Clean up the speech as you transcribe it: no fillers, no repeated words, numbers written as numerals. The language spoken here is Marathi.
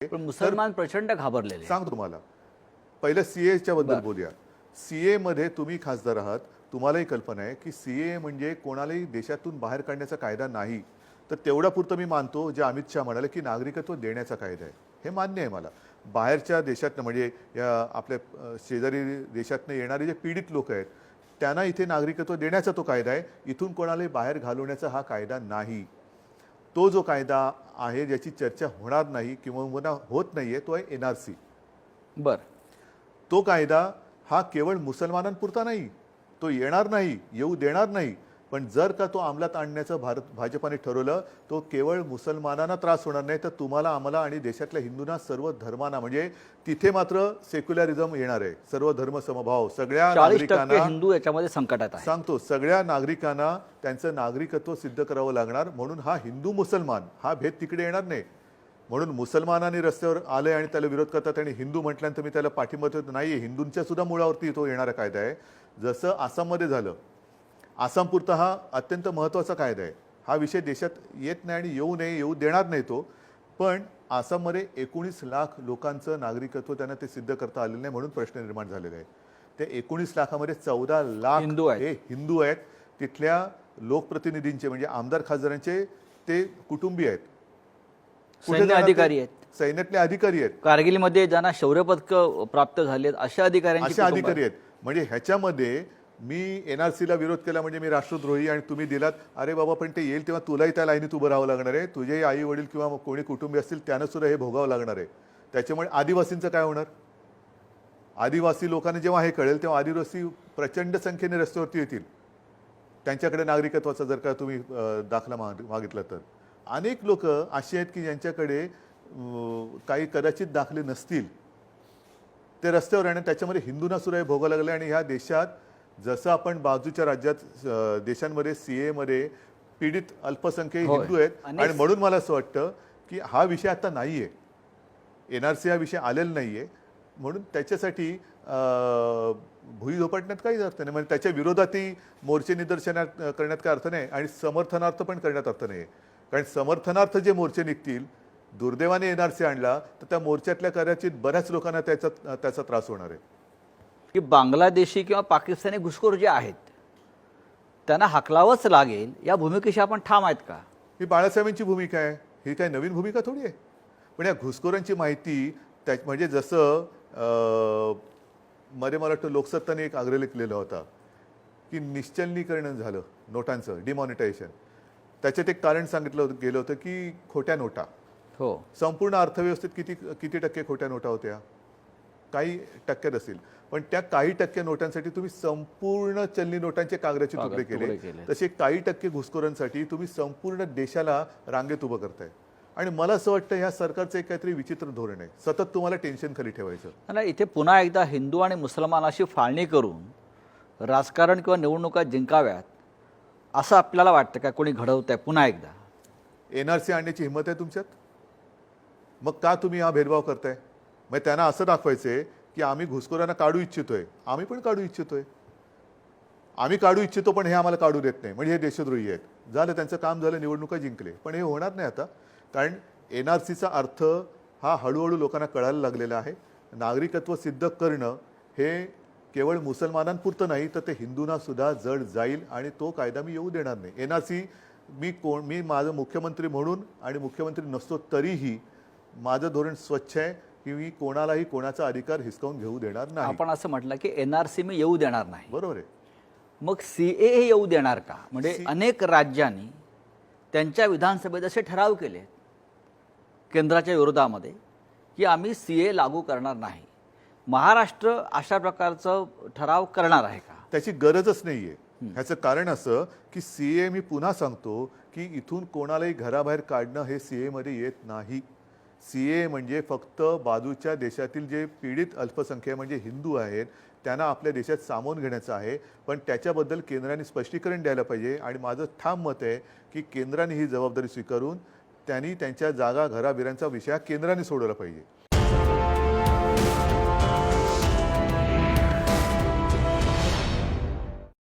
पण मुसलमान प्रचंड घाबरलेले आहेत. सांगतो तुम्हाला, पहिलं सीएच्या बद्दल बोलूया. सीए मध्ये तुम्ही खासदार आहात, तुम्हालाही कल्पना आहे की सीए म्हणजे कोणालाही देशातून बाहेर काढण्याचा कायदा नाही. तर तेवढ्यापुरतं मी मानतो जे अमित शहा म्हणाले की नागरिकत्व देण्याचा कायदा आहे, हे मान्य आहे मला. बाहेरच्या देशातनं म्हणजे या आपल्या शेजारी देशातनं येणारे जे पीडित लोक आहेत त्यांना इथे नागरिकत्व देण्याचा तो कायदा आहे. इथून कोणालाही बाहेर घालवण्याचा हा कायदा नाही. तो जो कायदा आहे ज्याची चर्चा होणार नाही किंवा होत नाहीये तो आहे NRC. बरं, तो कायदा हा केवळ मुसलमानांपुरता नाही, तो येणार नाही, येऊ देणार नाही. पण जर का तो अंमलात आणण्याचं भाजपाने ठरवलं, तो केवळ मुसलमानांना त्रास होणार नाही, तर तुम्हाला, आम्हाला आणि देशातल्या हिंदूंना, सर्व धर्मांना, म्हणजे तिथे मात्र सेक्युलरिझम येणार आहे. सर्व धर्म समभाव, सगळ्या 40% नागरिकांना, हिंदू याच्यामध्ये संकटात आहे. सांगतो, सगळ्या नागरिकांना त्यांचं नागरिकत्व सिद्ध करावं लागणार. म्हणून हा हिंदू मुसलमान हा भेद तिकडे येणार नाही. म्हणून मुसलमानांनी रस्त्यावर आले आणि त्याला विरोध करतात आणि हिंदू म्हटल्यानंतर मी त्याला पाठिंबा देत नाही. हिंदूंच्या सुद्धा मुळावरती तो येणारा कायदा आहे. जसं आसाममध्ये झालं, आसामपुरता हा अत्यंत महत्त्वाचा कायदा आहे. हा विषय देशात येत नाही आणि येऊ नये, येऊ देणार नाही तो. पण आसाममध्ये 19 लाख लोकांचं नागरिकत्व त्यांना ते सिद्ध करता आलेलं नाही, म्हणून प्रश्न निर्माण झालेला आहे. त्या 19 लाखामध्ये 14 लाख हे हिंदू आहेत. तिथल्या लोकप्रतिनिधींचे म्हणजे आमदार खासदारांचे ते कुटुंबीय आहेत, सैन्य अधिकारी आहेत, सैन्यातले अधिकारी आहेत, कारगिलमध्ये ज्यांना शौर्य पदक प्राप्त झालेत अशा अधिकाऱ्यांची अधिकारी आहेत. म्हणजे ह्याच्यामध्ये मी NRCला विरोध केला म्हणजे मी राष्ट्रद्रोही आणि तुम्ही दिलात. अरे बाबा, पण ते येईल तेव्हा तुलाही त्या लाईनीत उभं राहावं लागणार आहे. तुझे आई वडील किंवा कोणी कुटुंबी असतील त्यांना सुद्धा हे भोगावं लागणार आहे. त्याच्यामुळे आदिवासींचं काय होणार? आदिवासी लोकांना जेव्हा हे कळेल तेव्हा आदिवासी प्रचंड संख्येने रस्त्यावरती येतील. त्यांच्याकडे नागरिकत्वाचा जर का तुम्ही दाखला मागितला तर. अनेक लोक अशी आहेत की ज्यांच्याकडे काही कदाचित दाखले नसतील, ते रस्त्यावर येणार. त्याच्यामध्ये हिंदूंना सुद्धा हे भोगावं लागलं. आणि ह्या देशात जसं आपण बाजूच्या राज्यात देशांमध्ये CA मध्ये पीडित अल्पसंख्याक हिंदू आहेत. आणि म्हणून मला असं वाटतं की हा विषय आता नाही आहे, NRC हा विषय आलेला नाही आहे. म्हणून त्याच्यासाठी भुई झोपटण्यात काहीच अर्थ नाही. म्हणजे त्याच्या विरोधातही मोर्चे निदर्शनात करण्यात काय अर्थ नाही आणि समर्थनार्थ पण करण्यात अर्थ नाही. कारण समर्थनार्थ जे मोर्चे निघतील, दुर्दैवाने NRC आणला तर त्या मोर्चातल्या कदाचित बऱ्याच लोकांना त्याचा त्रास होणार आहे. की बांगलादेशी किंवा पाकिस्तानी घुसखोर जे आहेत त्यांना हाकलावंच लागेल या भूमिकेशी आपण ठाम आहेत का? ही बाळासाहेबांची भूमिका आहे, ही काही नवीन भूमिका थोडी आहे. पण या घुसखोरांची माहिती म्हणजे जसं मध्ये मला वाटतं लोकसत्ताने एक आग्रह केलेला होता की निश्चलनीकरण झालं नोटांचं, डिमॉनिटायझेशन. त्याच्यात एक कारण सांगितलं गेलं होतं की खोट्या नोटा. हो, संपूर्ण अर्थव्यवस्थेत किती टक्के खोट्या नोटा होत्या? काही टक्क्यात असतील. पण त्या काही टक्के नोटांसाठी तुम्ही संपूर्ण चलनी नोटांचे कागदाचे तुकडे केले. तसे काही टक्के घुसखोरांसाठी तुम्ही संपूर्ण देशाला रांगेत उभं करताय. आणि मला असं वाटतं ह्या सरकारचं एक काहीतरी विचित्र धोरण आहे, सतत तुम्हाला टेन्शन खाली ठेवायचं. नाही, इथे पुन्हा एकदा हिंदू आणि मुसलमानाशी फाळणी करून राजकारण किंवा निवडणुका जिंकाव्यात असं आपल्याला वाटतं का? कोणी घडवत आहे पुन्हा एकदा? NRC आणण्याची हिंमत आहे तुमच्यात? मग का तुम्ही हा भेदभाव करताय? मग त्यांना असं दाखवायचंय की आम्ही घुसखोरांना काढू इच्छितोय, आम्ही पण काढू इच्छितोय, आम्ही काढू इच्छितो पण हे आम्हाला काढू देत नाही, म्हणजे हे देशद्रोही आहेत. झालं, त्यांचं काम झालं, निवडणुका जिंकले. पण हे होणार नाही आता. कारण NRCचा अर्थ हा हळूहळू लोकांना कळायला लागलेला आहे. नागरिकत्व सिद्ध करणं हे केवळ मुसलमानांपुरतं नाही, तर ते हिंदूंना सुद्धा जड जाईल आणि तो कायदा मी येऊ देणार नाही. NRC मी माझं मुख्यमंत्री म्हणून आणि मुख्यमंत्री नसतो तरीही माझं धोरण स्वच्छ आहे की मी कोणालाही कोणाचा अधिकार हिसकावून घेऊ देणार नाही. आपण असं म्हटलं की NRC मी येऊ देणार नाही, बरोबर आहे. मग CAA येऊ देणार का? म्हणजे अनेक राज्यांनी त्यांच्या विधानसभेत असे ठराव केले केंद्राच्या विरोधामध्ये की आम्ही CAA लागू करणार नाही. महाराष्ट्र अशा प्रकारचं ठराव करणार आहे का? त्याची गरजच नाहीये. ह्याचं कारण असं की CAA, मी पुन्हा सांगतो की इथून कोणालाही घराबाहेर काढणं हे CAA मध्ये येत नाही. CAA म्हणजे फक्त बाजूच्या देशातील जे पीडित अल्पसंख्याक म्हणजे हिंदू आहेत त्यांना आपल्या देशात सामावून घेण्याचं आहे. पण त्याच्याबद्दल केंद्राने स्पष्टीकरण द्यायला पाहिजे. आणि माझं ठाम मत आहे की केंद्राने ही जबाबदारी स्वीकारून त्यांनी त्यांच्या जागा घराबिरांचा विषय केंद्राने सोडवला पाहिजे.